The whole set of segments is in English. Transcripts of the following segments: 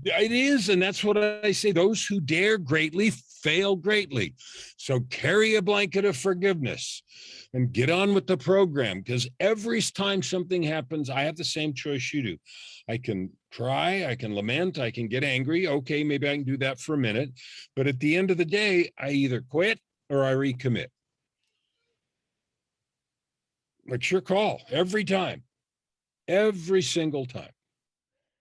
It is, and that's what I say. Those who dare greatly fail greatly. So carry a blanket of forgiveness and get on with the program, because every time something happens, I have the same choice you do. I can cry, I can lament, I can get angry. Okay, maybe I can do that for a minute. But at the end of the day, I either quit or I recommit. It's your call every time, every single time.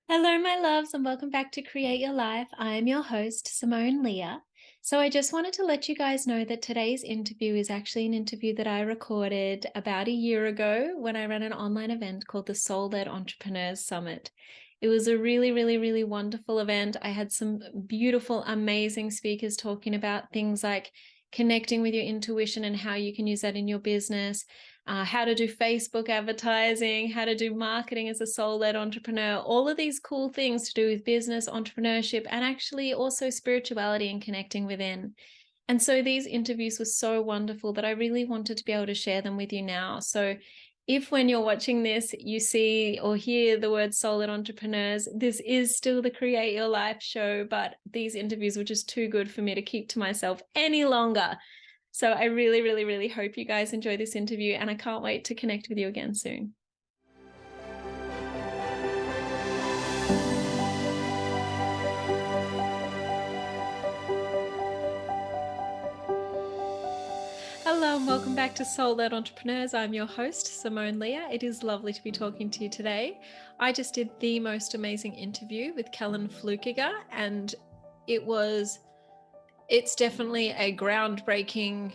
Hello, my loves, and welcome back to Create Your Life. I am your host, Simone Leah. So I just wanted to let you guys know that today's interview is actually an interview that I recorded about a year ago when I ran an online event called the Soul-Led Entrepreneurs Summit. It was a really, really, really wonderful event. I had some beautiful, amazing speakers talking about things like connecting with your intuition and how you can use that in your business. How to do Facebook advertising, how to do marketing as a soul-led entrepreneur, all of these cool things to do with business, entrepreneurship, and actually also spirituality and connecting within. And so these interviews were so wonderful that I really wanted to be able to share them with you now. So if when you're watching this, you see or hear the word soul-led entrepreneurs, this is still the Create Your Life show, but these interviews were just too good for me to keep to myself any longer. So I really, really, really hope you guys enjoy this interview, and I can't wait to connect with you again soon. Hello and welcome back to Soul-Led Entrepreneurs. I'm your host, Simone Leah. It is lovely to be talking to you today. I just did the most amazing interview with Kellan Fluckiger, and it's definitely a groundbreaking,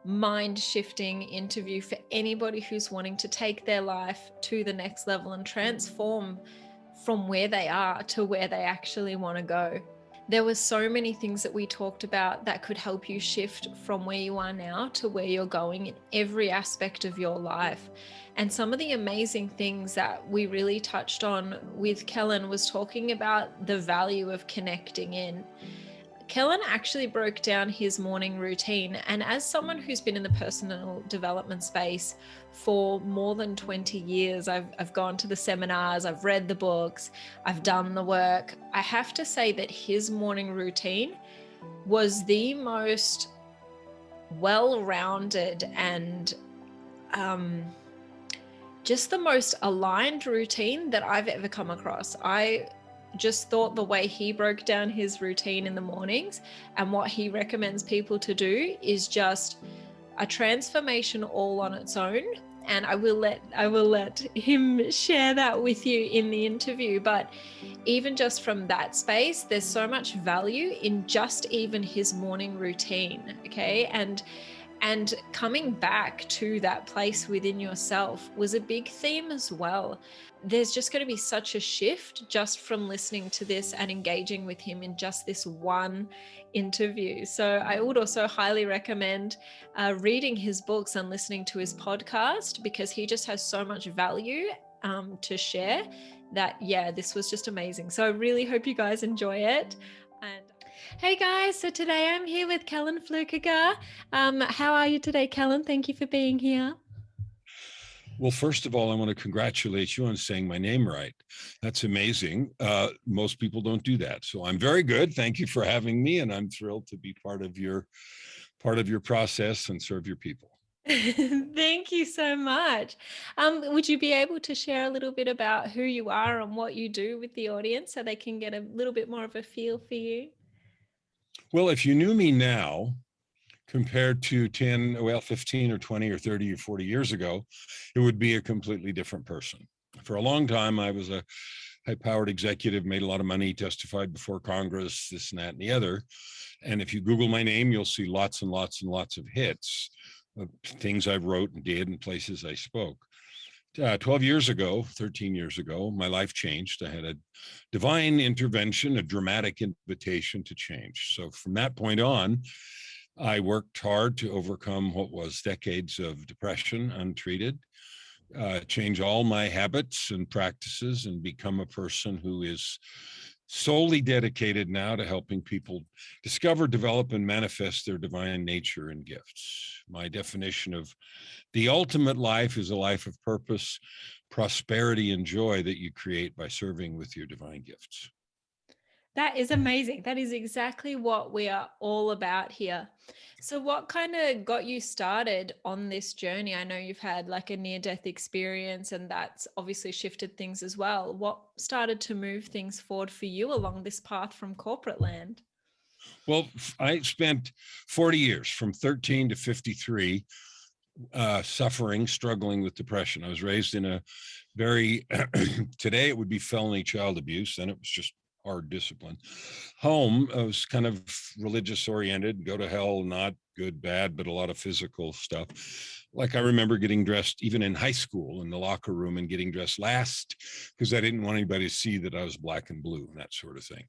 mind-shifting interview for anybody who's wanting to take their life to the next level and transform from where they are to where they actually want to go. There were so many things that we talked about that could help you shift from where you are now to where you're going in every aspect of your life. And some of the amazing things that we really touched on with Kellan was talking about the value of connecting in. Kellan actually broke down his morning routine, and as someone who's been in the personal development space for more than 20 years, I've gone to the seminars, I've read the books, I've done the work. I have to say that his morning routine was the most well-rounded and just the most aligned routine that I've ever come across. I just thought the way he broke down his routine in the mornings and what he recommends people to do is just a transformation all on its own. And I will let him share that with you in the interview. But even just from that space, there's so much value in just even his morning routine. Okay. And coming back to that place within yourself was a big theme as well. There's just going to be such a shift just from listening to this and engaging with him in just this one interview. So I would also highly recommend reading his books and listening to his podcast, because he just has so much value to share that, yeah, this was just amazing. So I really hope you guys enjoy it. And hey guys, so today I'm here with Kellan Fluckiger. How are you today, Kellan? Thank you for being here. Well, first of all, I want to congratulate you on saying my name right. That's amazing. Most people don't do that. So I'm very good. Thank you for having me. And I'm thrilled to be part of your process and serve your people. Thank you so much. Would you be able to share a little bit about who you are and what you do with the audience so they can get a little bit more of a feel for you? Well, if you knew me now, compared to 15 or 20 or 30 or 40 years ago, it would be a completely different person. For a long time, I was a high-powered executive, made a lot of money, testified before Congress, this and that and the other. And if you Google my name, you'll see lots and lots and lots of hits of things I wrote and did and places I spoke. 13 years ago, my life changed. I had a divine intervention, a dramatic invitation to change. So from that point on, I worked hard to overcome what was decades of depression untreated, change all my habits and practices, and become a person who is solely dedicated now to helping people discover, develop, and manifest their divine nature and gifts. My definition of the ultimate life is a life of purpose, prosperity, and joy that you create by serving with your divine gifts. That is amazing. That is exactly what we are all about here. So, what kind of got you started on this journey? I know you've had like a near death experience, and that's obviously shifted things as well. What started to move things forward for you along this path from corporate land? Well, I spent 40 years from 13 to 53 suffering, struggling with depression. I was raised in a very, today it would be felony child abuse, then it was just hard discipline. Home, I was kind of religious oriented, go to hell, not good, bad, but a lot of physical stuff. Like I remember getting dressed even in high school in the locker room and getting dressed last because I didn't want anybody to see that I was black and blue and that sort of thing.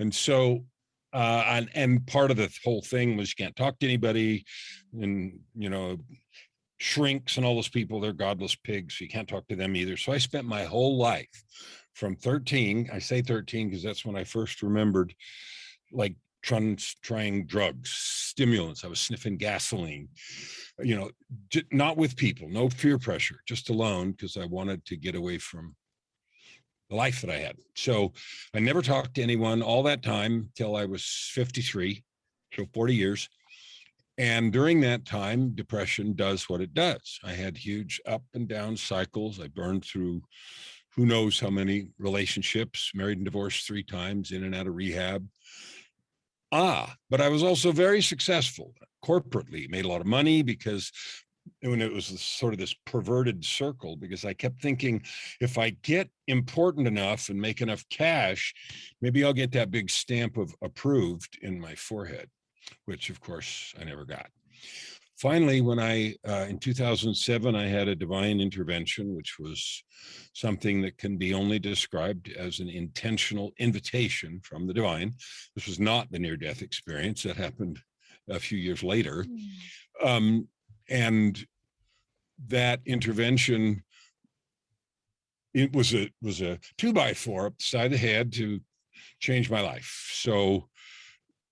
And so and part of the whole thing was you can't talk to anybody, and shrinks and all those people, they're godless pigs, so you can't talk to them either. So I spent my whole life from 13, I say 13 because that's when I first remembered like trying drugs, stimulants. I was sniffing gasoline, not with people, no peer pressure, just alone because I wanted to get away from the life that I had. So I never talked to anyone all that time till I was 53, so 40 years. And during that time, depression does what it does. I had huge up and down cycles. I burned through who knows how many relationships, married and divorced 3 times, in and out of rehab. But I was also very successful corporately, made a lot of money because when it was sort of this perverted circle, because I kept thinking, if I get important enough and make enough cash, maybe I'll get that big stamp of approved in my forehead, which of course I never got. Finally, when in 2007, I had a divine intervention, which was something that can be only described as an intentional invitation from the divine. This was not the near-death experience that happened a few years later. And that intervention, it was a 2x4 up the side of the head to change my life. So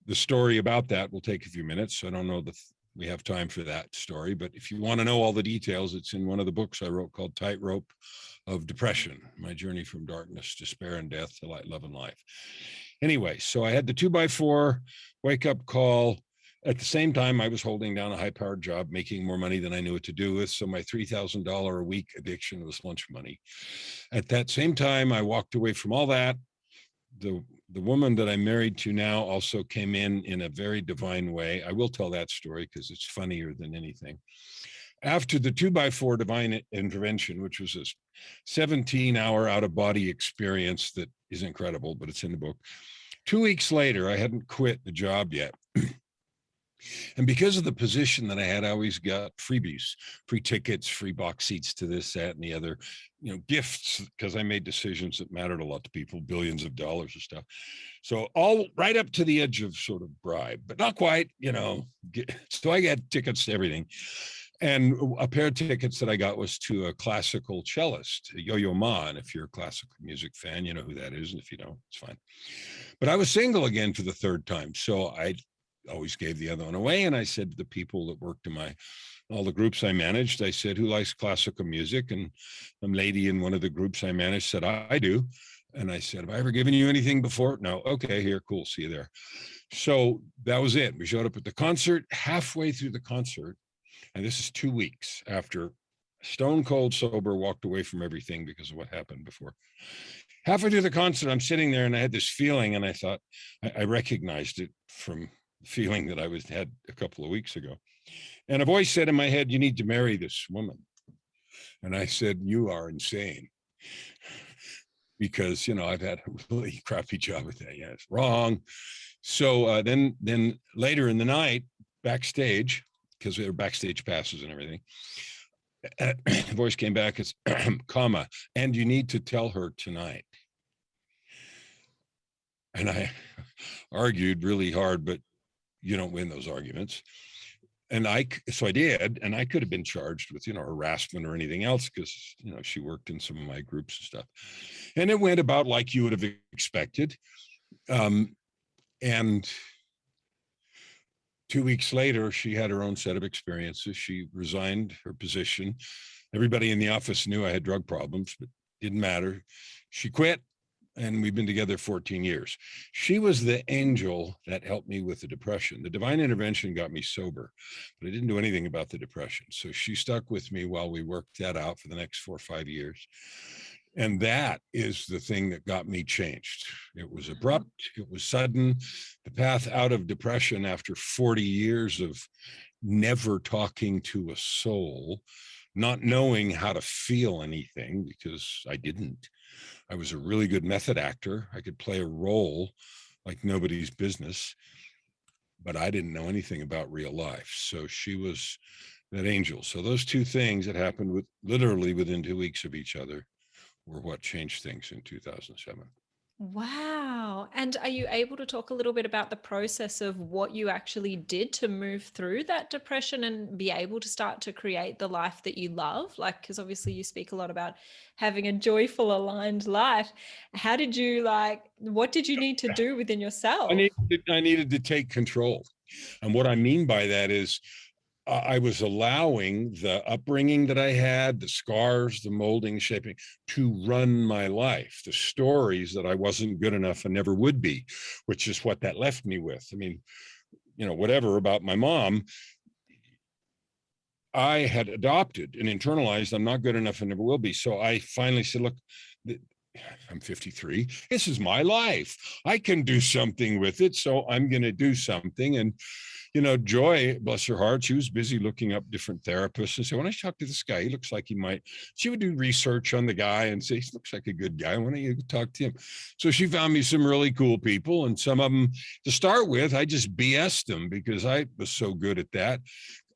the story about that will take a few minutes. I don't know that we have time for that story, but if you want to know all the details, it's in one of the books I wrote called Tightrope of Depression, My Journey from Darkness, Despair, and Death to Light, Love, and Life. Anyway, so I had the 2x4 wake-up call. At the same time, I was holding down a high-powered job, making more money than I knew what to do with. So my $3,000 a week addiction was lunch money. At that same time, I walked away from all that. The woman that I'm married to now also came in a very divine way. I will tell that story because it's funnier than anything. After the 2x4 divine intervention, which was a 17-hour out-of-body experience that is incredible, but it's in the book. 2 weeks later, I hadn't quit the job yet. And because of the position that I had, I always got freebies, free tickets, free box seats to this, that, and the other, gifts, because I made decisions that mattered a lot to people, billions of dollars of stuff. So all right up to the edge of sort of bribe, but not quite, so I got tickets to everything. And a pair of tickets that I got was to a classical cellist, Yo-Yo Ma. And if you're a classical music fan, you know who that is. And if you don't, it's fine. But I was single again for the 3rd time. So I always gave the other one away. And I said to the people that worked in all the groups I managed, I said, who likes classical music? And some lady in one of the groups I managed said, I do. And I said, have I ever given you anything before? No. Okay, here, cool. See you there. So that was it. We showed up at the concert. Halfway through the concert, and this is 2 weeks after stone cold sober, walked away from everything because of what happened before. Halfway through the concert, I'm sitting there and I had this feeling, and I thought, I recognized it from the feeling that I had a couple of weeks ago. And a voice said in my head, you need to marry this woman. And I said, you are insane. Because, I've had a really crappy job at that. Yeah, it's wrong. So then later in the night, backstage, because we had backstage passes and everything, the voice came back as, comma, and you need to tell her tonight. And I argued really hard, but you don't win those arguments. And so I did, and I could have been charged with, harassment or anything else because, she worked in some of my groups and stuff. And it went about like you would have expected. And 2 weeks later, she had her own set of experiences. She resigned her position. Everybody in the office knew I had drug problems, but didn't matter. She quit. and we've been together 14 years. She was the angel that helped me with the depression. The divine intervention got me sober, but I didn't do anything about the depression. So she stuck with me while we worked that out for the next 4 or 5 years. And that is the thing that got me changed. It was abrupt, it was sudden. The path out of depression after 40 years of never talking to a soul, not knowing how to feel anything because I didn't. I was a really good method actor. I could play a role like nobody's business, but I didn't know anything about real life. So she was that angel. So those two things that happened with literally within 2 weeks of each other were what changed things in 2007. Wow. And are you able to talk a little bit about the process of what you actually did to move through that depression and be able to start to create the life that you love? Like, because obviously you speak a lot about having a joyful, aligned life. How did you what did you need to do within yourself? I needed to take control. And what I mean by that is I was allowing the upbringing that I had, the scars, the molding, shaping, to run my life, the stories that I wasn't good enough and never would be, which is what that left me with. I mean, whatever about my mom, I had adopted and internalized, I'm not good enough and never will be. So I finally said, look, I'm 53. This is my life. I can do something with it. So I'm going to do something. And Joy, bless her heart, she was busy looking up different therapists and said, why don't you talk to this guy? He looks like he might. She would do research on the guy and say, he looks like a good guy. Why don't you talk to him? So she found me some really cool people. And some of them, to start with, I just BS'd them because I was so good at that.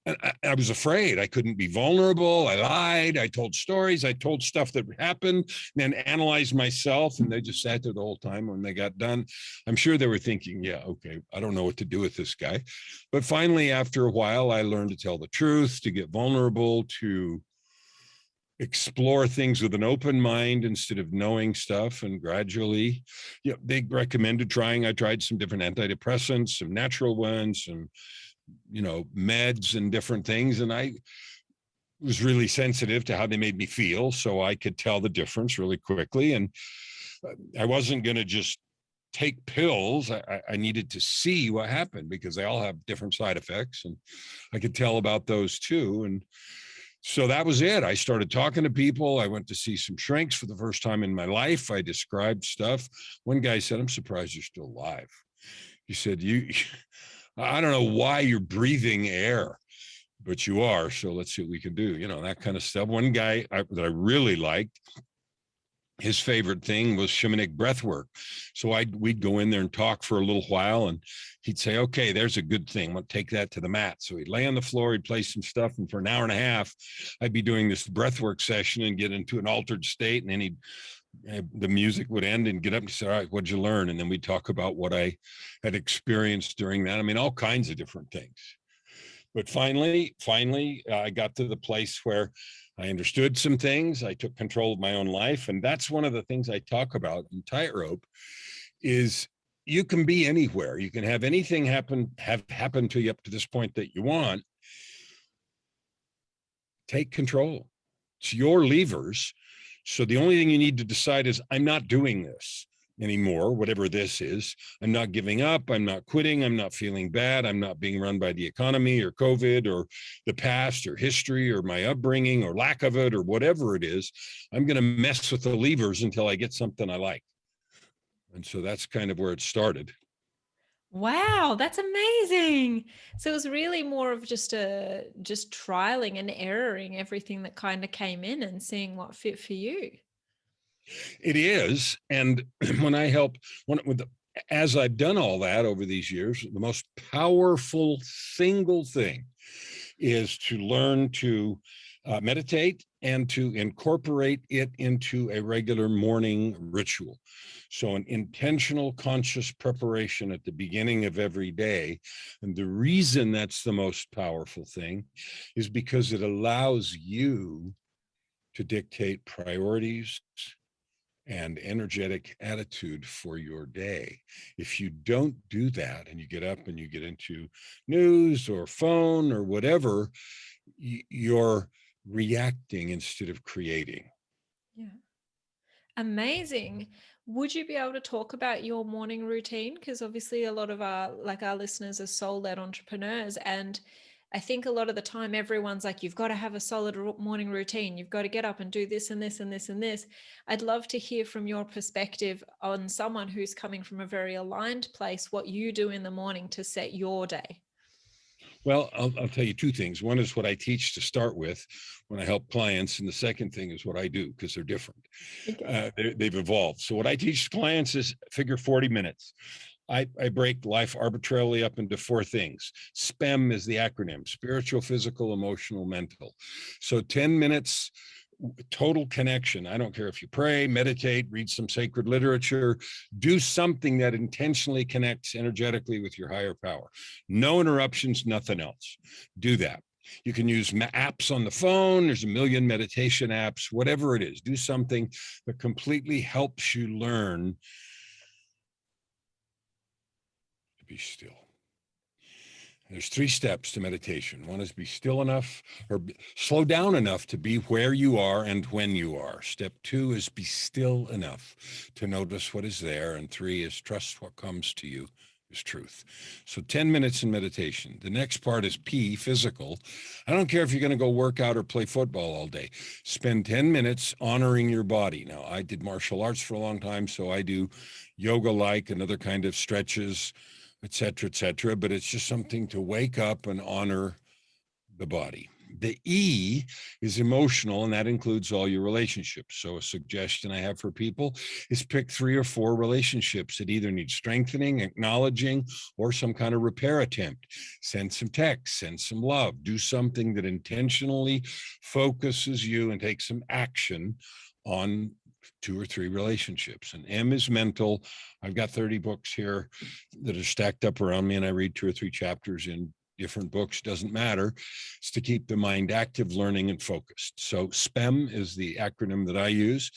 And I was afraid. I couldn't be vulnerable. I lied. I told stories. I told stuff that happened, and then analyzed myself. And they just sat there the whole time. When they got done, I'm sure they were thinking, yeah, okay, I don't know what to do with this guy. But finally, after a while, I learned to tell the truth, to get vulnerable, to explore things with an open mind instead of knowing stuff. And gradually, they recommended trying. I tried some different antidepressants, some natural ones, some meds and different things. And I was really sensitive to how they made me feel. So I could tell the difference really quickly. And I wasn't going to just take pills. I needed to see what happened because they all have different side effects. And I could tell about those too. And so that was it. I started talking to people. I went to see some shrinks for the first time in my life. I described stuff. One guy said, I'm surprised you're still alive. He said, I don't know why you're breathing air, but you are. So let's see what we can do. That kind of stuff. One guy that I really liked, his favorite thing was shamanic breath work. So we'd go in there and talk for a little while, and he'd say, okay, there's a good thing. I'll take that to the mat. So he'd lay on the floor, he'd play some stuff. And for an hour and a half, I'd be doing this breath work session and get into an altered state. And then the music would end and get up and say, all right, what'd you learn? And then we'd talk about what I had experienced during that. I mean, all kinds of different things. But finally, I got to the place where I understood some things. I took control of my own life. And that's one of the things I talk about in Tightrope is you can be anywhere. You can have anything have happened to you up to this point that you want. Take control. It's your levers. So the only thing you need to decide is, I'm not doing this anymore, whatever this is. I'm not giving up. I'm not quitting. I'm not feeling bad. I'm not being run by the economy or COVID or the past or history or my upbringing or lack of it or whatever it is. I'm going to mess with the levers until I get something I like. And so that's kind of where it started. Wow, that's amazing. So it was really more of just trialing and erroring everything that kind of came in and seeing what fit for you. It is. And when I help, as I've done all that over these years, the most powerful single thing is to learn to meditate and to incorporate it into a regular morning ritual. So an intentional conscious preparation at the beginning of every day. And the reason that's the most powerful thing is because it allows you to dictate priorities and energetic attitude for your day. If you don't do that and you get up and you get into news or phone or whatever, you're reacting instead of creating. Yeah. Amazing. Would you be able to talk about your morning routine? Because obviously a lot of our listeners are soul-led entrepreneurs, and I think a lot of the time everyone's like, you've got to have a solid morning routine. You've got to get up and do this and this and this and this. I'd love to hear from your perspective on someone who's coming from a very aligned place, what you do in the morning to set your day. Well, I'll tell you two things. One is what I teach to start with when I help clients. And the second thing is what I do, because they're different. Okay. They've evolved. So what I teach clients is figure 40 minutes. I break life arbitrarily up into four things. SPEM is the acronym: spiritual, physical, emotional, mental. So 10 minutes total connection. I don't care if you pray, meditate, read some sacred literature, do something that intentionally connects energetically with your higher power. No interruptions, nothing else. Do that. You can use apps on the phone. There's a million meditation apps, whatever it is. Do something that completely helps you learn to be still. There's three steps to meditation. One is be still enough or slow down enough to be where you are and when you are. Step two is be still enough to notice what is there. And three is trust what comes to you is truth. So 10 minutes in meditation. The next part is P, physical. I don't care if you're going to go work out or play football all day. Spend 10 minutes honoring your body. Now, I did martial arts for a long time, so I do yoga-like and other kind of stretches, et cetera, but it's just something to wake up and honor the body. The E is emotional, and that includes all your relationships. So a suggestion I have for people is pick 3 or 4 relationships that either need strengthening, acknowledging, or some kind of repair attempt. Send some text, send some love, do something that intentionally focuses you and takes some action on 2 or 3 relationships. And M is mental. I've got 30 books here that are stacked up around me, and I read 2 or 3 chapters in different books, doesn't matter. It's to keep the mind active, learning, and focused. So SPEM is the acronym that I use,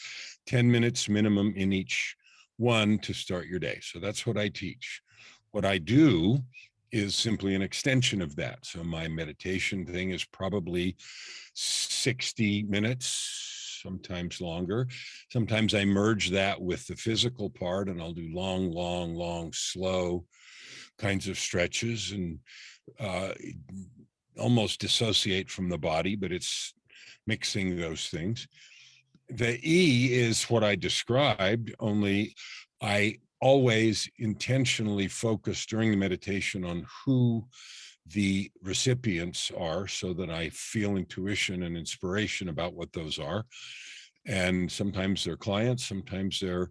10 minutes minimum in each one to start your day. So that's what I teach. What I do is simply an extension of that. So my meditation thing is probably 60 minutes, sometimes longer. Sometimes I merge that with the physical part, and I'll do long, slow kinds of stretches and almost dissociate from the body, but it's mixing those things. The E is what I described, only I always intentionally focus during the meditation on who the recipients are so that I feel intuition and inspiration about what those are. And sometimes they're clients, sometimes they're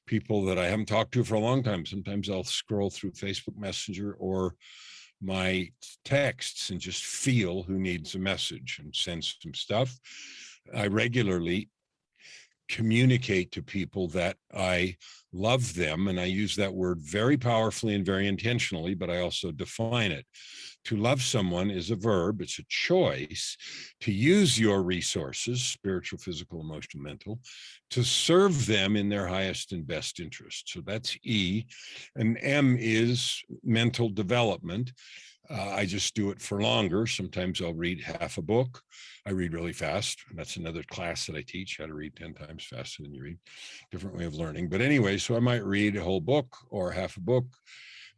people that I haven't talked to for a long time. Sometimes I'll scroll through Facebook Messenger or my texts and just feel who needs a message and send some stuff. I regularly communicate to people that I love them, and I use that word very powerfully and very intentionally, but I also define it. To love someone is a verb. It's a choice to use your resources, spiritual, physical, emotional, mental, to serve them in their highest and best interest. So that's E. And M is mental development. I just do it for longer. Sometimes I'll read half a book. I read really fast. That's another class that I teach, how to read 10 times faster than you read. Different way of learning. But anyway, so I might read a whole book or half a book.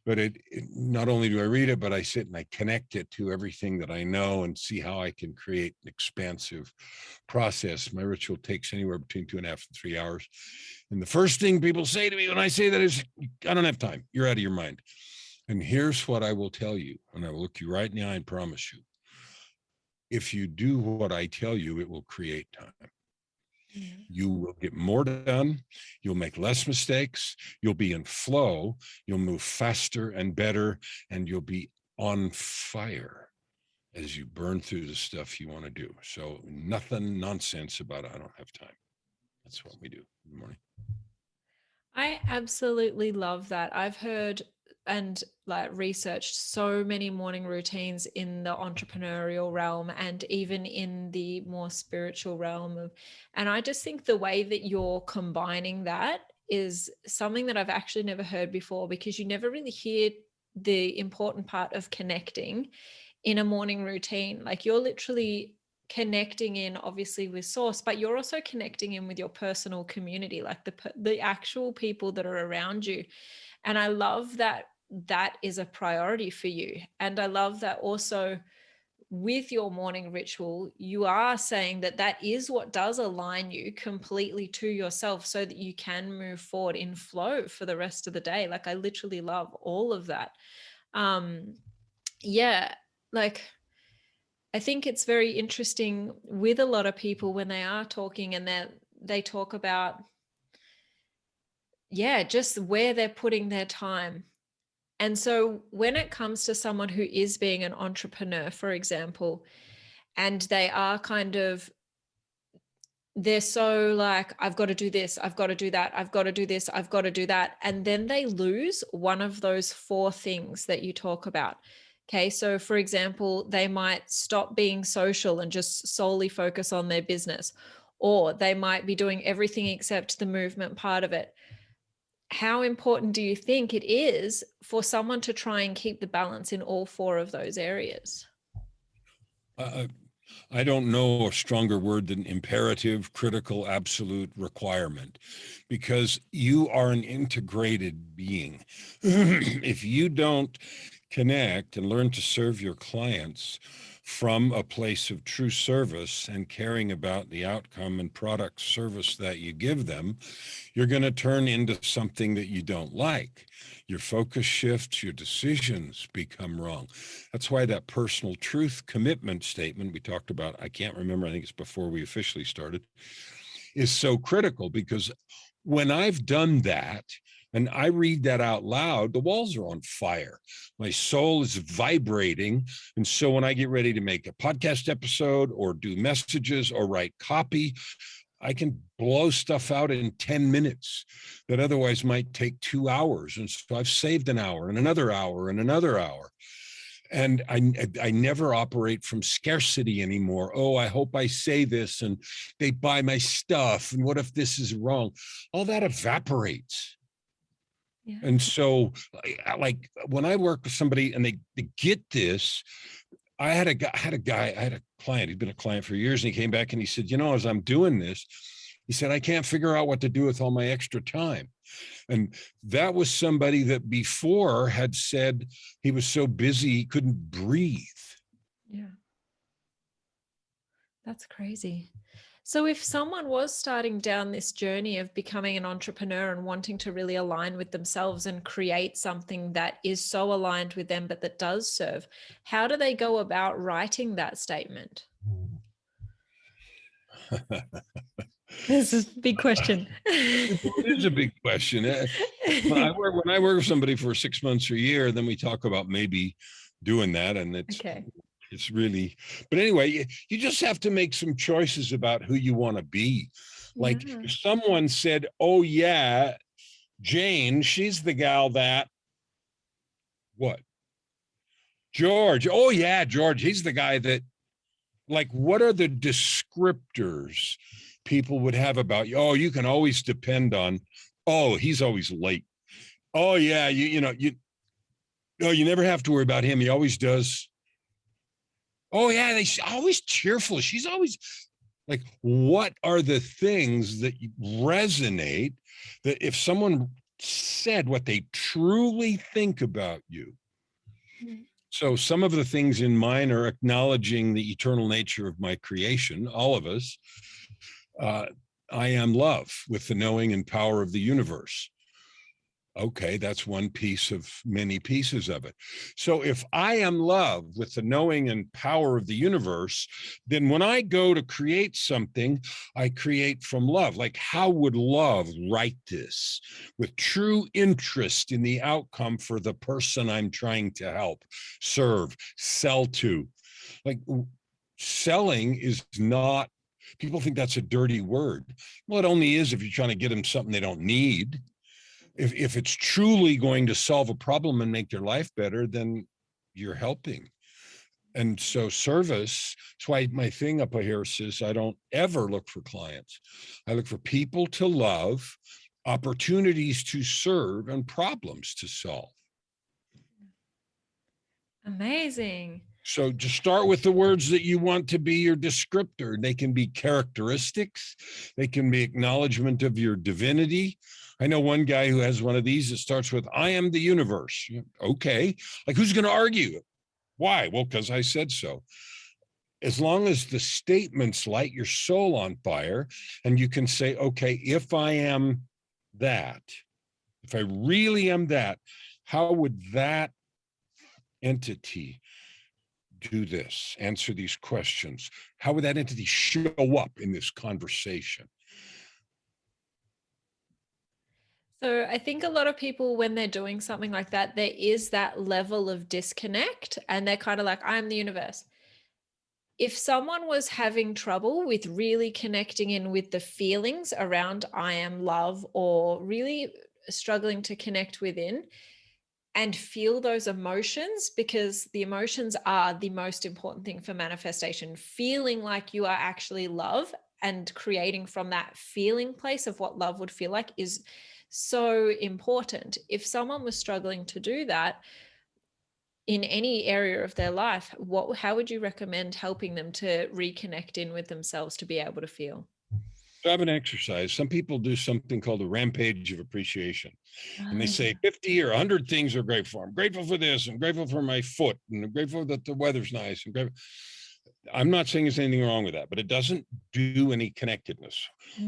But it not only do I read it, but I sit and I connect it to everything that I know and see how I can create an expansive process. My ritual takes anywhere between 2.5 and 3 hours. And the first thing people say to me when I say that is, I don't have time. You're out of your mind. And here's what I will tell you, and I will look you right in the eye and promise you. If you do what I tell you, it will create time. You will get more done. You'll make less mistakes. You'll be in flow. You'll move faster and better, and you'll be on fire as you burn through the stuff you want to do. So nothing nonsense about I don't have time. That's what we do in the morning. I absolutely love that. I've heard and researched so many morning routines in the entrepreneurial realm and even in the more spiritual realm of, and I just think the way that you're combining that is something that I've actually never heard before, because you never really hear the important part of connecting in a morning routine. Like, you're literally connecting in obviously with source, but you're also connecting in with your personal community, like the actual people that are around you. And I love that that is a priority for you. And I love that also with your morning ritual, you are saying that that is what does align you completely to yourself so that you can move forward in flow for the rest of the day. Like, I literally love all of that. Yeah, like, I think it's very interesting with a lot of people when they are talking and they talk about, yeah, just where they're putting their time. And so when it comes to someone who is being an entrepreneur, for example, and they are kind of, they're so like, I've got to do this, I've got to do that, I've got to do this, I've got to do that. And then they lose one of those four things that you talk about. Okay. So for example, they might stop being social and just solely focus on their business, or they might be doing everything except the movement part of it. How important do you think it is for someone to try and keep the balance in all four of those areas? I don't know a stronger word than imperative, critical, absolute, requirement, because you are an integrated being. If you don't connect and learn to serve your clients from a place of true service and caring about the outcome and product service that you give them, you're going to turn into something that you don't like. Your focus shifts, your decisions become wrong. That's why that personal truth commitment statement we talked about, I can't remember, I think it's before we officially started, is so critical, because when I've done that, and I read that out loud, the walls are on fire. My soul is vibrating. And so when I get ready to make a podcast episode or do messages or write copy, I can blow stuff out in 10 minutes that otherwise might take 2 hours. And so I've saved an hour and another hour and another hour. And I never operate from scarcity anymore. Oh, I hope I say this and they buy my stuff. And what if this is wrong? All that evaporates. Yeah. And so, like when I work with somebody and they get this, I had a client, he'd been a client for years, and he came back and he said, as I'm doing this, he said, I can't figure out what to do with all my extra time. And that was somebody that before had said he was so busy he couldn't breathe. Yeah. That's crazy. So if someone was starting down this journey of becoming an entrepreneur and wanting to really align with themselves and create something that is so aligned with them, but that does serve, how do they go about writing that statement? This is a big question. It is a big question. When I work with somebody for 6 months or a year, then we talk about maybe doing that. And it's really, but anyway, you just have to make some choices about who you want to be. Like if someone said, oh yeah, Jane, she's the gal that, what? George, oh yeah, George, he's the guy that, like, what are the descriptors people would have about you? Oh, you can always depend on, oh, he's always late. Oh yeah, you never have to worry about him. He always does. Oh yeah, they're always cheerful. She's always like, what are the things that resonate that if someone said what they truly think about you? So some of the things in mine are acknowledging the eternal nature of my creation, all of us. I am love with the knowing and power of the universe. Okay, that's one piece of many pieces of it. So if I am love with the knowing and power of the universe, then when I go to create something, I create from love. Like, how would love write this with true interest in the outcome for the person I'm trying to help, serve, sell to? Like, selling is not, people think that's a dirty word. Well, it only is if you're trying to get them something they don't need. If it's truly going to solve a problem and make their life better, then you're helping. And so service, that's why my thing up here says I don't ever look for clients. I look for people to love, opportunities to serve, and problems to solve. Amazing. So just start with the words that you want to be your descriptor. They can be characteristics. They can be acknowledgement of your divinity. I know one guy who has one of these that starts with, I am the universe. Okay. Like, who's going to argue? Why? Well, because I said so. As long as the statements light your soul on fire and you can say, okay, if I am that, if I really am that, how would that entity do this, answer these questions? How would that entity show up in this conversation? So I think a lot of people, when they're doing something like that, there is that level of disconnect and they're kind of like, I'm the universe. If someone was having trouble with really connecting in with the feelings around I am love, or really struggling to connect within and feel those emotions, because the emotions are the most important thing for manifestation, feeling like you are actually love and creating from that feeling place of what love would feel like is so important. If someone was struggling to do that in any area of their life, how would you recommend helping them to reconnect in with themselves to be able to feel? So I have an exercise. Some people do something called a rampage of appreciation. And they say 50 or 100 things are grateful for. I'm grateful for this. I'm grateful for my foot. And I'm grateful that the weather's nice. I'm not saying there's anything wrong with that, but it doesn't do any connectedness.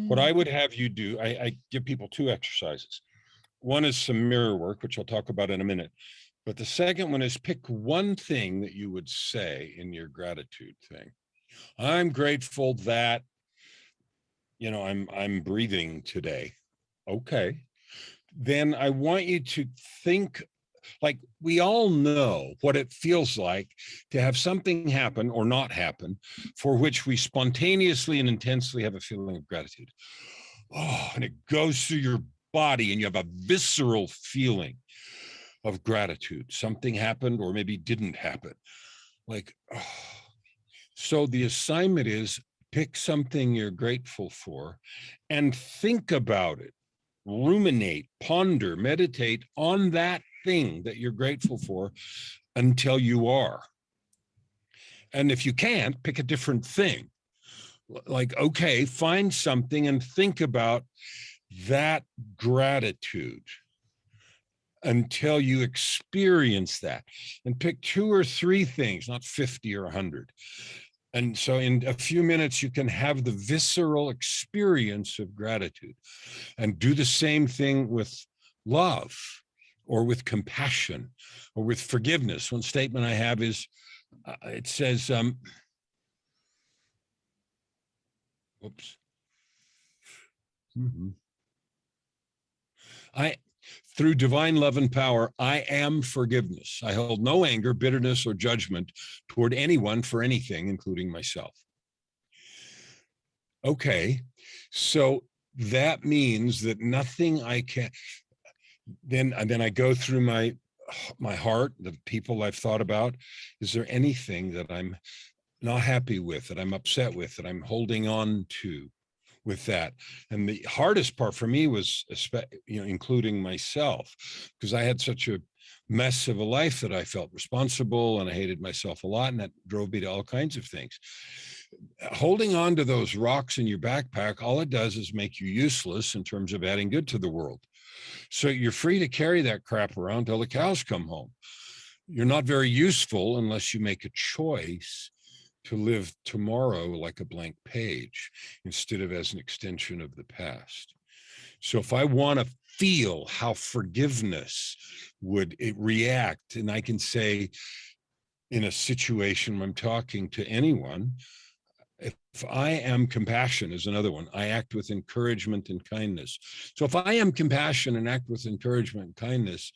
What I would have you do, I give people two exercises. One is some mirror work, which I'll talk about in a minute. But the second one is pick one thing that you would say in your gratitude thing. I'm grateful that, I'm breathing today. Okay. Then I want you to think, like, we all know what it feels like to have something happen or not happen for which we spontaneously and intensely have a feeling of gratitude. Oh, and it goes through your body and you have a visceral feeling of gratitude. Something happened or maybe didn't happen. Like, oh. So the assignment is pick something you're grateful for and think about it. Ruminate, ponder, meditate on that thing that you're grateful for until you are. And if you can't, pick a different thing. Like, okay, find something and think about that gratitude until you experience that, and pick 2 or 3 things, not 50 or 100. And so in a few minutes, you can have the visceral experience of gratitude, and do the same thing with love or with compassion or with forgiveness. One statement I have is, it says, whoops. Through divine love and power, I am forgiveness. I hold no anger, bitterness, or judgment toward anyone for anything, including myself. Okay, so that means that nothing I can, then I go through my heart, the people I've thought about. Is there anything that I'm not happy with, that I'm upset with, that I'm holding on to with that? And the hardest part for me was, including myself, because I had such a mess of a life that I felt responsible and I hated myself a lot, and that drove me to all kinds of things. Holding on to those rocks in your backpack, all it does is make you useless in terms of adding good to the world. So you're free to carry that crap around till the cows come home. You're not very useful unless you make a choice to live tomorrow like a blank page instead of as an extension of the past. So if I want to feel how forgiveness would react, and I can say in a situation when I'm talking to anyone, if I am compassion is another one. I act with encouragement and kindness. So if I am compassion and act with encouragement and kindness,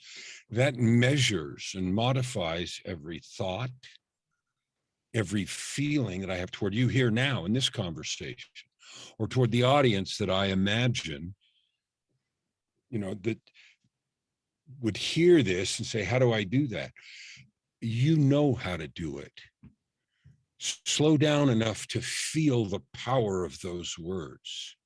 that measures and modifies every thought, every feeling that I have toward you here now in this conversation, or toward the audience that I imagine, that would hear this and say, how do I do that? You know how to do it. Slow down enough to feel the power of those words.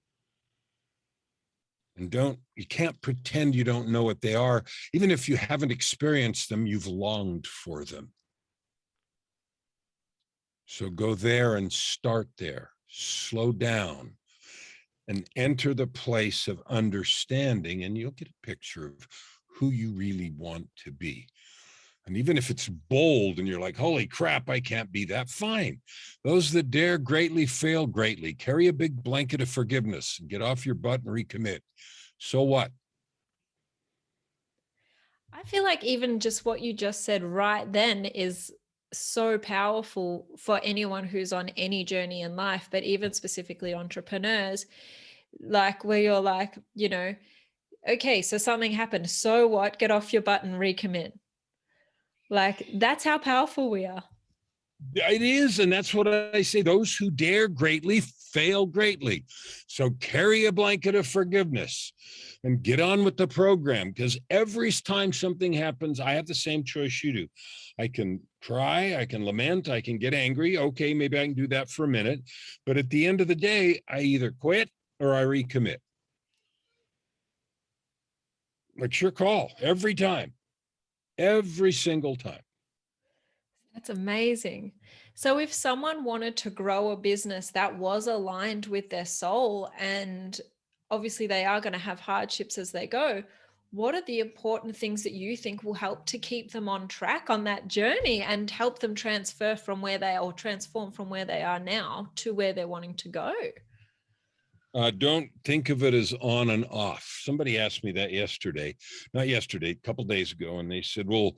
And you can't pretend you don't know what they are. Even if you haven't experienced them, you've longed for them. So go there and start there. Slow down and enter the place of understanding, and you'll get a picture of who you really want to be. And even if it's bold and you're like, holy crap, I can't be that, fine. Those that dare greatly fail greatly. Carry a big blanket of forgiveness and get off your butt and recommit. So what? I feel like even just what you just said right then is so powerful for anyone who's on any journey in life, but even specifically entrepreneurs, like where you're like, okay, so something happened. So what? Get off your butt and recommit. Like that's how powerful we are. It is, and that's what I say. Those who dare greatly fail greatly. So carry a blanket of forgiveness and get on with the program, because every time something happens, I have the same choice you do. I can cry, I can lament, I can get angry. Okay, maybe I can do that for a minute. But at the end of the day, I either quit or I recommit. It's your call every time, every single time. That's amazing. So if someone wanted to grow a business that was aligned with their soul, and obviously they are going to have hardships as they go, what are the important things that you think will help to keep them on track on that journey and help them transfer from where they are, or transform from where they are now to where they're wanting to go? Don't think of it as on and off. Somebody asked me that not yesterday, a couple of days ago, and they said, well,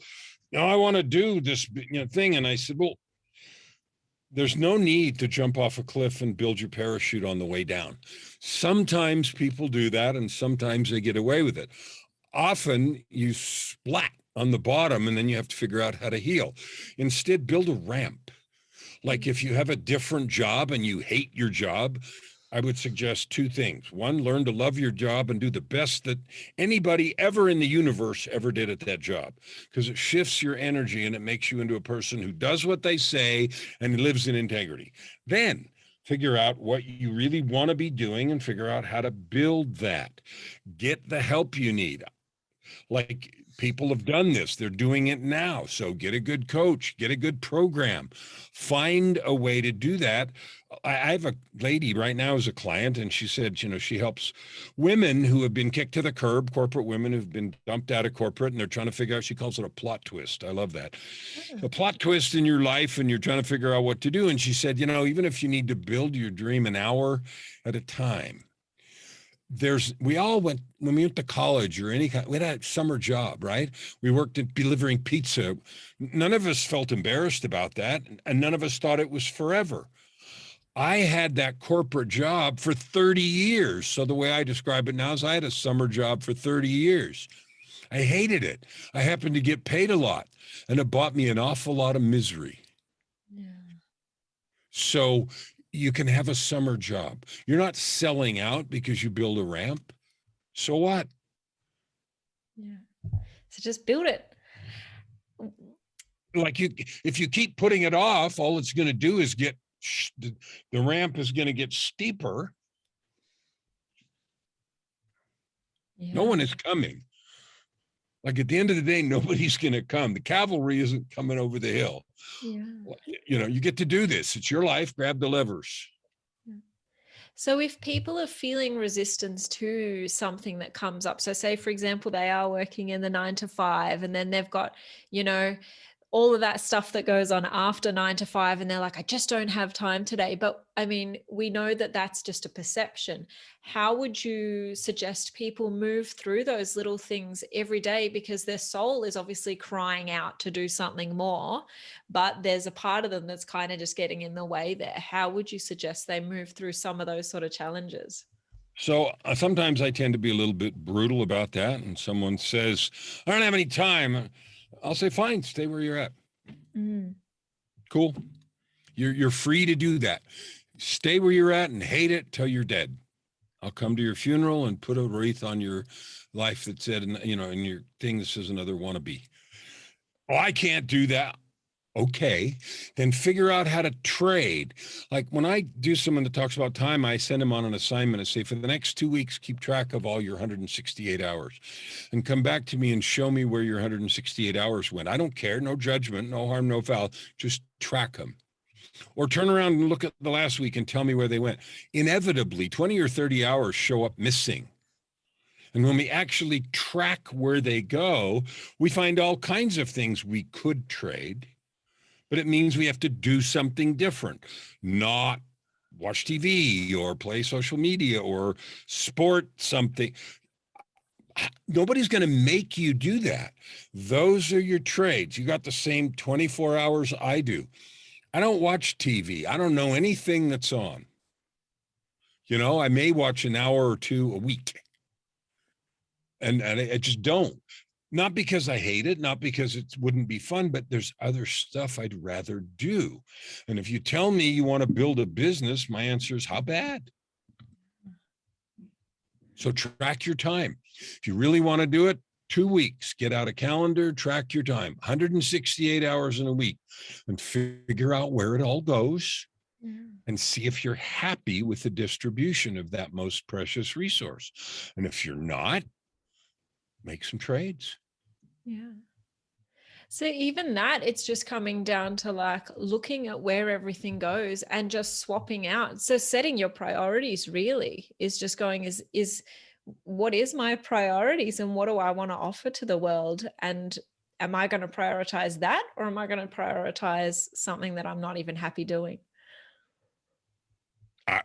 I want to do this thing. And I said, well, there's no need to jump off a cliff and build your parachute on the way down. Sometimes people do that, and sometimes they get away with it. Often you splat on the bottom, and then you have to figure out how to heal. Instead, build a ramp. Like if you have a different job and you hate your job, I would suggest two things. One, learn to love your job and do the best that anybody ever in the universe ever did at that job, because it shifts your energy and it makes you into a person who does what they say and lives in integrity. Then figure out what you really want to be doing and figure out how to build that. Get the help you need. Like people have done this, they're doing it now. So get a good coach, get a good program, find a way to do that. I have a lady right now as a client, and she said, she helps women who have been kicked to the curb, corporate women who've been dumped out of corporate, and they're trying to figure out, she calls it a plot twist. I love that. A plot twist in your life, and you're trying to figure out what to do. And she said, even if you need to build your dream an hour at a time, we all went, when we went to college or any kind, we had a summer job, right? We worked at delivering pizza. None of us felt embarrassed about that, and none of us thought it was forever. I had that corporate job for 30 years. So the way I describe it now is I had a summer job for 30 years. I hated it. I happened to get paid a lot, and it bought me an awful lot of misery. Yeah. So you can have a summer job. You're not selling out because you build a ramp. So what? Yeah. So just build it. Like if you keep putting it off, all it's going to do is the ramp is going to get steeper. Yeah. No one is coming. Like at the end of the day, nobody's going to come. The cavalry isn't coming over the hill. Yeah. You get to do this. It's your life. Grab the levers. So if people are feeling resistance to something that comes up, so say, for example, they are working in the 9 to 5, and then they've got, all of that stuff that goes on after 9 to 5, and they're like, I just don't have time today. But I mean, we know that that's just a perception. How would you suggest people move through those little things every day? Because their soul is obviously crying out to do something more, but there's a part of them that's kind of just getting in the way there. How would you suggest they move through some of those sort of challenges? So sometimes I tend to be a little bit brutal about that. And someone says, I don't have any time. I'll say, fine, stay where you're at. Cool. You're free to do that. Stay where you're at and hate it till you're dead. I'll come to your funeral and put a wreath on your life that said, in your thing that says another wannabe. Oh, I can't do that. Okay, then figure out how to trade. Like when I do someone that talks about time, I send them on an assignment and say, for the next 2 weeks, keep track of all your 168 hours and come back to me and show me where your 168 hours went. I don't care, no judgment, no harm, no foul, just track them. Or turn around and look at the last week and tell me where they went. Inevitably, 20 or 30 hours show up missing. And when we actually track where they go, we find all kinds of things we could trade, but it means we have to do something different, not watch TV or play social media or sport something. Nobody's going to make you do that. Those are your trades. You got the same 24 hours I do. I don't watch TV. I don't know anything that's on. You know, I may watch an hour or two a week. And I just don't. Not because I hate it, not because it wouldn't be fun, but there's other stuff I'd rather do. And if you tell me you want to build a business, my answer is, how bad? So track your time. If you really want to do it, 2 weeks, get out a calendar, track your time, 168 hours in a week, and figure out where it all goes and see if you're happy with the distribution of that most precious resource. And if you're not, make some trades. Yeah. So even that, it's just coming down to like looking at where everything goes and just swapping out. So setting your priorities really is just going is what is my priorities and what do I want to offer to the world? And am I going to prioritize that, or am I going to prioritize something that I'm not even happy doing? I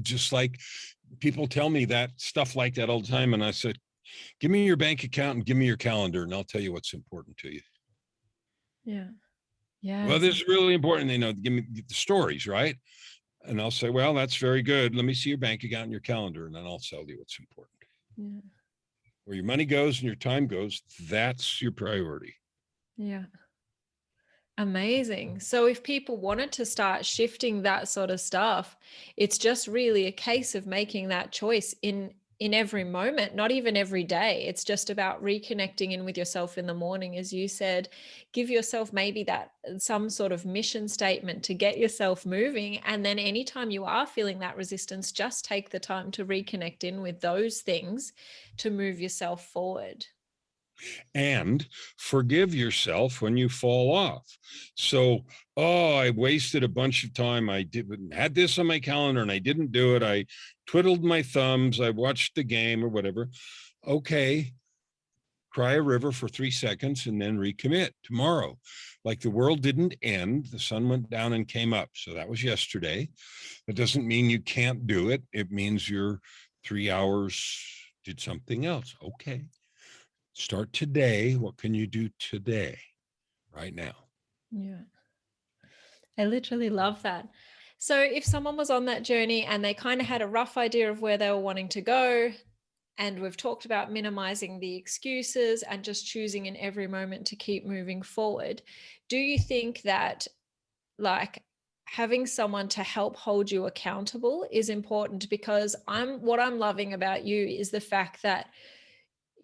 just like people tell me that stuff like that all the time. And I said, give me your bank account and give me your calendar and I'll tell you what's important to you. Yeah. Yeah. Well, this is really important. They know, give me the stories, right? And I'll say, well, that's very good. Let me see your bank account and your calendar, and then I'll tell you what's important. Yeah. Where your money goes and your time goes, that's your priority. Yeah. Amazing. So if people wanted to start shifting that sort of stuff, it's just really a case of making that choice in every moment, not even every day. It's just about reconnecting in with yourself in the morning, as you said. Give yourself maybe that some sort of mission statement to get yourself moving. And then anytime you are feeling that resistance, just take the time to reconnect in with those things to move yourself forward. And forgive yourself when you fall off. So, oh, I wasted a bunch of time. I had this on my calendar and I didn't do it. I twiddled my thumbs. I watched the game or whatever. Okay, cry a river for 3 seconds and then recommit tomorrow. Like the world didn't end. The sun went down and came up. So that was yesterday. That doesn't mean you can't do it. It means your 3 hours did something else. Okay. Start today. What can you do today, right now? Yeah. I literally love that. So if someone was on that journey and they kind of had a rough idea of where they were wanting to go, and we've talked about minimizing the excuses and just choosing in every moment to keep moving forward, do you think that like having someone to help hold you accountable is important? Because what I'm loving about you is the fact that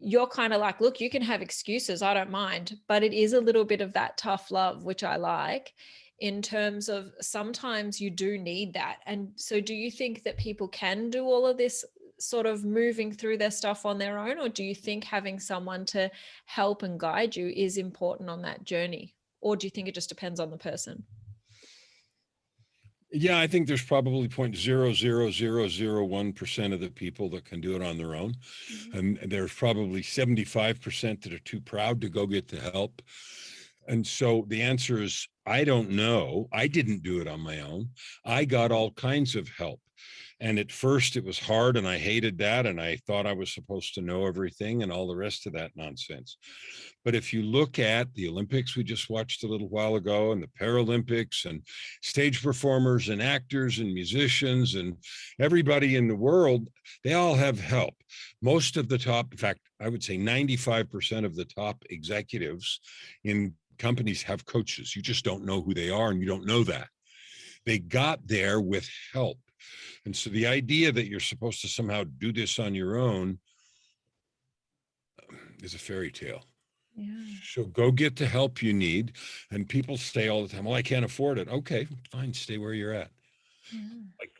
you're kind of like, look, you can have excuses, I don't mind, but it is a little bit of that tough love, which I like, in terms of sometimes you do need that. And so do you think that people can do all of this sort of moving through their stuff on their own, or do you think having someone to help and guide you is important on that journey? Or do you think it just depends on the person? Yeah, I think there's probably 0.00001% of the people that can do it on their own. And there's probably 75% that are too proud to go get the help. And so the answer is, I don't know. I didn't do it on my own. I got all kinds of help. And at first it was hard and I hated that. And I thought I was supposed to know everything and all the rest of that nonsense. But if you look at the Olympics we just watched a little while ago and the Paralympics and stage performers and actors and musicians and everybody in the world, they all have help. Most of the top, in fact, I would say 95% of the top executives in companies have coaches. You just don't know who they are and you don't know that. They got there with help. And so the idea that you're supposed to somehow do this on your own is a fairy tale. Yeah. So go get the help you need. And people say all the time, well, I can't afford it. Okay, fine, stay where you're at. Yeah. Like,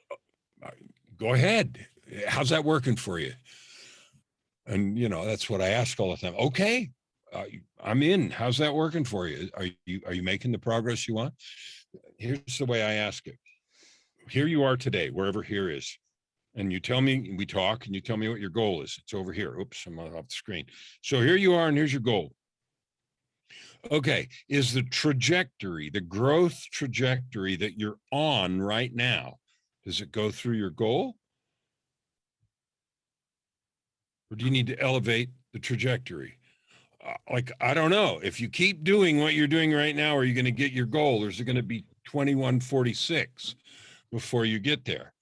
go ahead. How's that working for you? And, that's what I ask all the time. Okay, I'm in. How's that working for you? Are you making the progress you want? Here's the way I ask it. Here you are today, wherever here is. And you tell me, we talk, and you tell me what your goal is. It's over here. Oops, I'm off the screen. So here you are, and here's your goal. Okay, is the trajectory, the growth trajectory that you're on right now, does it go through your goal? Or do you need to elevate the trajectory? Like, I don't know. If you keep doing what you're doing right now, are you going to get your goal? Or is it going to be 2146 before you get there?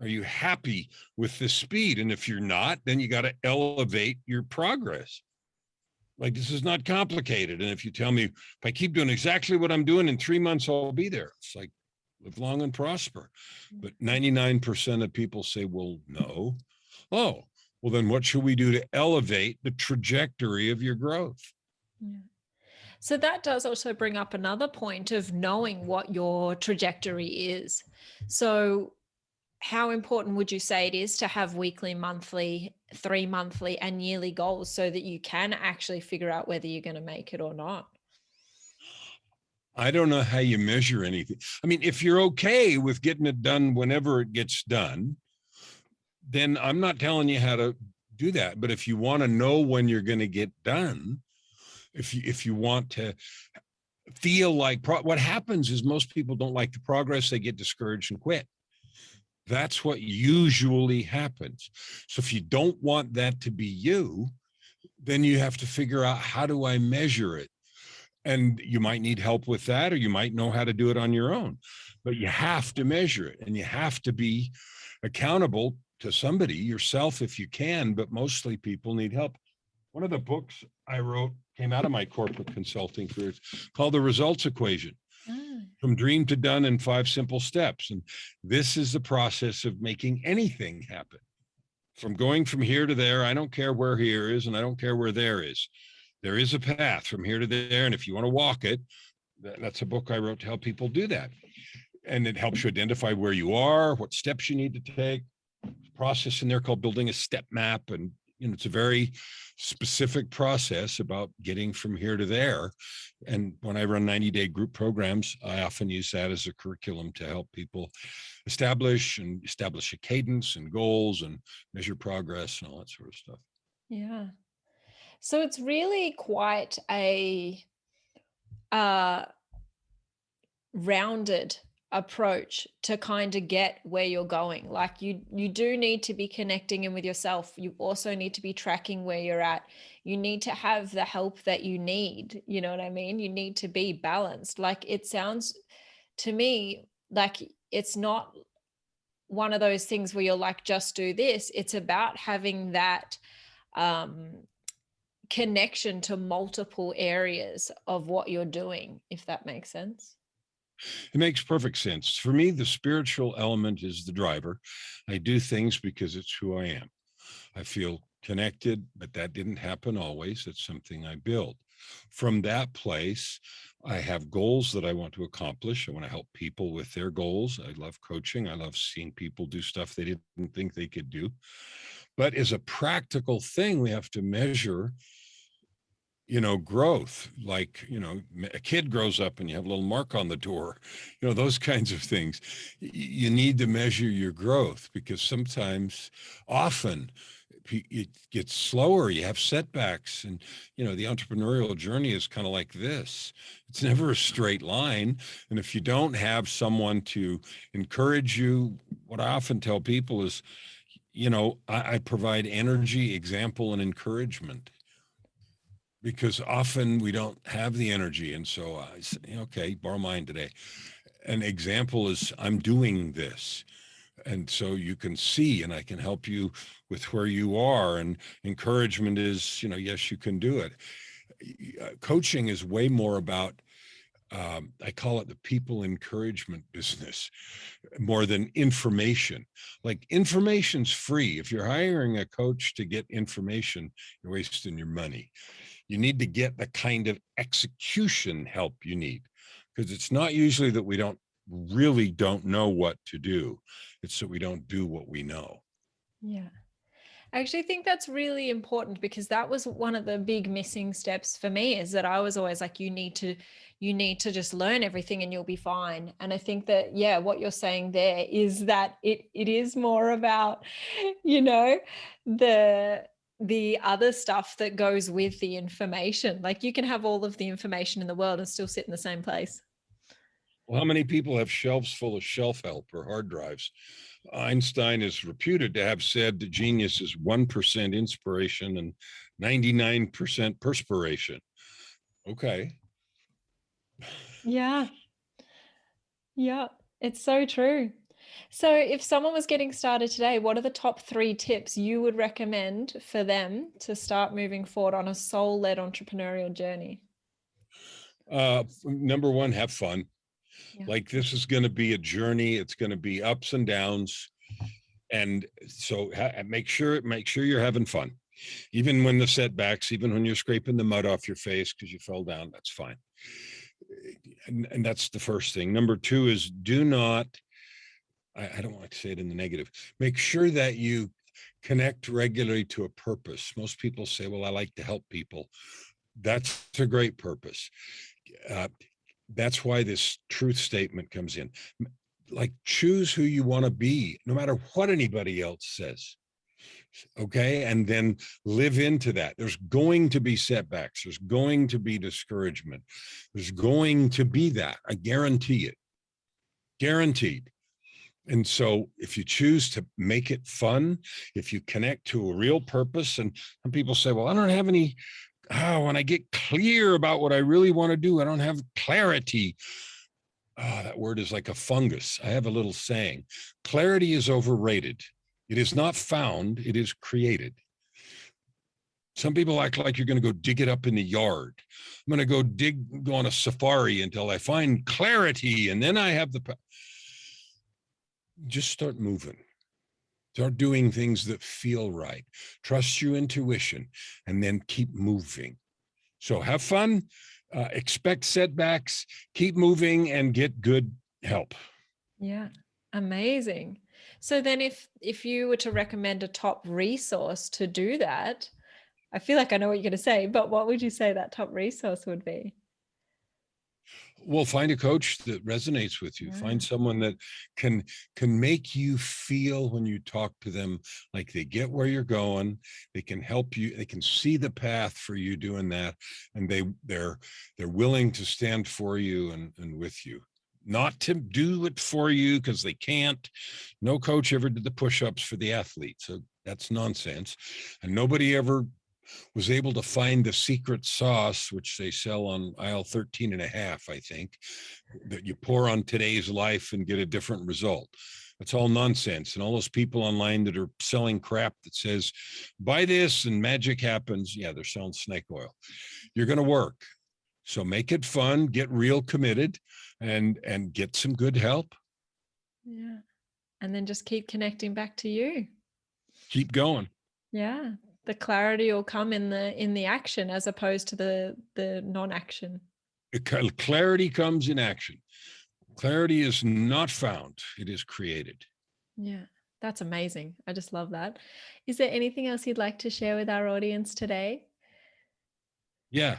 Are you happy with the speed? And if you're not, then you got to elevate your progress. Like, this is not complicated. And if you tell me, if I keep doing exactly what I'm doing, in 3 months, I'll be there. It's like, live long and prosper. But 99% of people say, well, no. Oh, well, then what should we do to elevate the trajectory of your growth? Yeah. So that does also bring up another point of knowing what your trajectory is. So how important would you say it is to have weekly, monthly, 3-monthly, and yearly goals so that you can actually figure out whether you're going to make it or not? I don't know how you measure anything. I mean, if you're okay with getting it done whenever it gets done, then I'm not telling you how to do that. But if you want to know when you're going to get done, if you want to feel like what happens is most people don't like the progress, they get discouraged and quit. That's what usually happens. So if you don't want that to be you, then you have to figure out, how do I measure it? And you might need help with that, or you might know how to do it on your own, but you have to measure it, and you have to be accountable to somebody, yourself if you can, but mostly people need help. One of the books I wrote came out of my corporate consulting career, called The Results Equation. From dream to done in 5 simple steps. And this is the process of making anything happen. From going from here to there, I don't care where here is, and I don't care where there is. There is a path from here to there. And if you want to walk it, that's a book I wrote to help people do that. And it helps you identify where you are, what steps you need to take. Process in there called building a step map. And it's a very specific process about getting from here to there. And when I run 90-day group programs, I often use that as a curriculum to help people establish a cadence and goals and measure progress and all that sort of stuff. Yeah. So it's really quite a rounded approach to kind of get where you're going. Like you do need to be connecting in with yourself. You also need to be tracking where you're at. You need to have the help that you need. You know what I mean? You need to be balanced. Like, it sounds to me like it's not one of those things where you're like, just do this. It's about having that connection to multiple areas of what you're doing, if that makes sense. It makes perfect sense. For me, the spiritual element is the driver. I do things because it's who I am. I feel connected, but that didn't happen always. It's something I build. From that place, I have goals that I want to accomplish. I want to help people with their goals. I love coaching. I love seeing people do stuff they didn't think they could do. But as a practical thing, we have to measure growth. Like, a kid grows up and you have a little mark on the door, those kinds of things. You need to measure your growth, because often it gets slower. You have setbacks, and, the entrepreneurial journey is kind of like this. It's never a straight line. And if you don't have someone to encourage you, what I often tell people is, I provide energy, example, and encouragement, because often we don't have the energy. And so I say, okay, borrow mine today. An example is, I'm doing this. And so you can see, and I can help you with where you are. And encouragement is, yes, you can do it. Coaching is way more about, I call it the people encouragement business, more than information. Like, information's free. If you're hiring a coach to get information, you're wasting your money. You need to get the kind of execution help you need, because it's not usually that we don't know what to do. It's that we don't do what we know. Yeah. I actually think that's really important, because that was one of the big missing steps for me, is that I was always like, you need to just learn everything and you'll be fine. And I think that, yeah, what you're saying there is that it is more about, you know, the other stuff that goes with the information. Like, you can have all of the information in the world and still sit in the same place. Well, how many people have shelves full of shelf help or hard drives? Einstein is reputed to have said that genius is 1% inspiration and 99% perspiration. Okay. Yeah. Yeah. It's so true. So if someone was getting started today, what are the top 3 tips you would recommend for them to start moving forward on a soul-led entrepreneurial journey? Number one, have fun. Yeah. Like, this is going to be a journey. It's going to be ups and downs. And so make sure you're having fun. Even when the setbacks, even when you're scraping the mud off your face because you fell down, that's fine. And that's the first thing. Number 2 is, do not, I don't want to say it in the negative, make sure that you connect regularly to a purpose. Most people say, well, I like to help people. That's a great purpose. That's why this truth statement comes in. Like, choose who you want to be, no matter what anybody else says. Okay. And then live into that. There's going to be setbacks. There's going to be discouragement. There's going to be that. I guarantee it. Guaranteed. And so if you choose to make it fun, if you connect to a real purpose, and some people say, well, I don't have any, when I get clear about what I really want to do, I don't have clarity. That word is like a fungus. I have a little saying: clarity is overrated. It is not found, it is created. Some people act like you're going to go dig it up in the yard. I'm going to go on a safari until I find clarity, and then I have the. Just start moving. Start doing things that feel right. Trust your intuition, and then keep moving. So have fun, expect setbacks, keep moving, and get good help. Yeah. Amazing. So then if you were to recommend a top resource to do that, I feel like I know what you're going to say, but what would you say that top resource would be? Well, find a coach that resonates with you. Yeah. Find someone that can make you feel, when you talk to them, like they get where you're going. They can help you. They can see the path for you doing that, and they're willing to stand for you and with you. Not to do it for you because they can't. No coach ever did the push-ups for the athlete, so that's nonsense. And nobody ever was able to find the secret sauce, which they sell on aisle 13 and a half, I think, that you pour on today's life and get a different result. That's all nonsense. And all those people online that are selling crap that says, buy this and magic happens. Yeah, they're selling snake oil. You're going to work. So make it fun, get real committed, and get some good help. Yeah. And then just keep connecting back to you. Keep going. Yeah. The clarity will come in the action, as opposed to the non-action. Clarity comes in action. Clarity is not found, it is created. Yeah, that's amazing. I just love that. Is there anything else you'd like to share with our audience today? Yeah.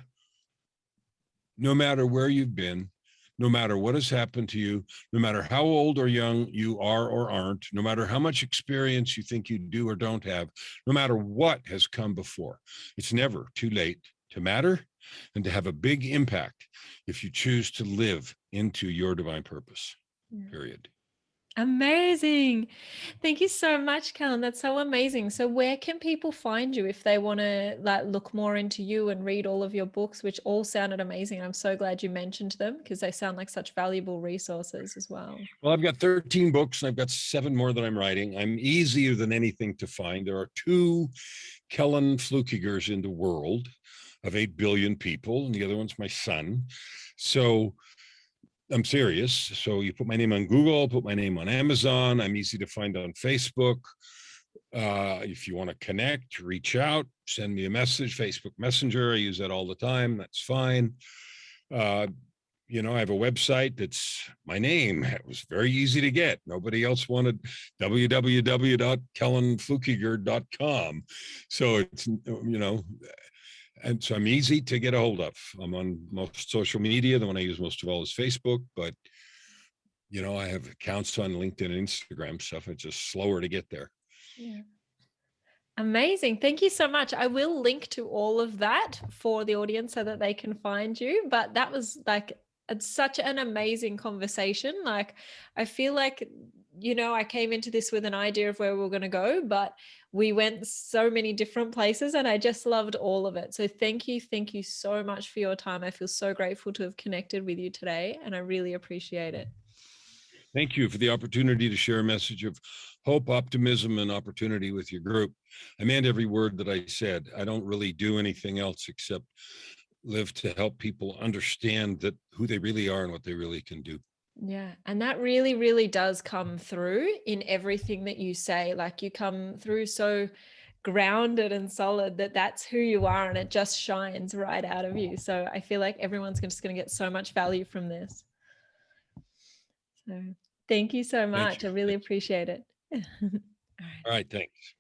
No matter where you've been, no matter what has happened to you, no matter how old or young you are or aren't, no matter how much experience you think you do or don't have, no matter what has come before, it's never too late to matter and to have a big impact if you choose to live into your divine purpose, period. Amazing. Thank you so much, Kellan. That's so amazing. So where can people find you if they want to look more into you and read all of your books, which all sounded amazing? I'm so glad you mentioned them, because they sound like such valuable resources as well. Well, I've got 13 books and I've got 7 more that I'm writing. I'm easier than anything to find. There are 2 Kellan Flukigers in the world of 8 billion people, and the other one's my son. So I'm serious. So you put my name on Google, put my name on Amazon. I'm easy to find on Facebook. If you want to connect, reach out, send me a message, Facebook Messenger. I use that all the time. That's fine. I have a website that's my name. It was very easy to get. Nobody else wanted www.kellanfluckiger.com. So it's, and so I'm easy to get a hold of. I'm on most social media. The one I use most of all is Facebook, but I have accounts on LinkedIn and Instagram stuff. It's just slower to get there. Yeah. Amazing. Thank you so much. I will link to all of that for the audience so that they can find you. But that was like, it's such an amazing conversation. Like, I feel like, I came into this with an idea of where we were going to go, but we went so many different places and I just loved all of it. So thank you. Thank you so much for your time. I feel so grateful to have connected with you today and I really appreciate it. Thank you for the opportunity to share a message of hope, optimism, and opportunity with your group. I meant every word that I said. I don't really do anything else except live to help people understand that who they really are and what they really can do. Yeah. And that really, really does come through in everything that you say. Like you come through so grounded and solid that that's who you are and it just shines right out of you. So I feel like everyone's just going to get so much value from this. So thank you so much. I really appreciate it. All right. Thanks.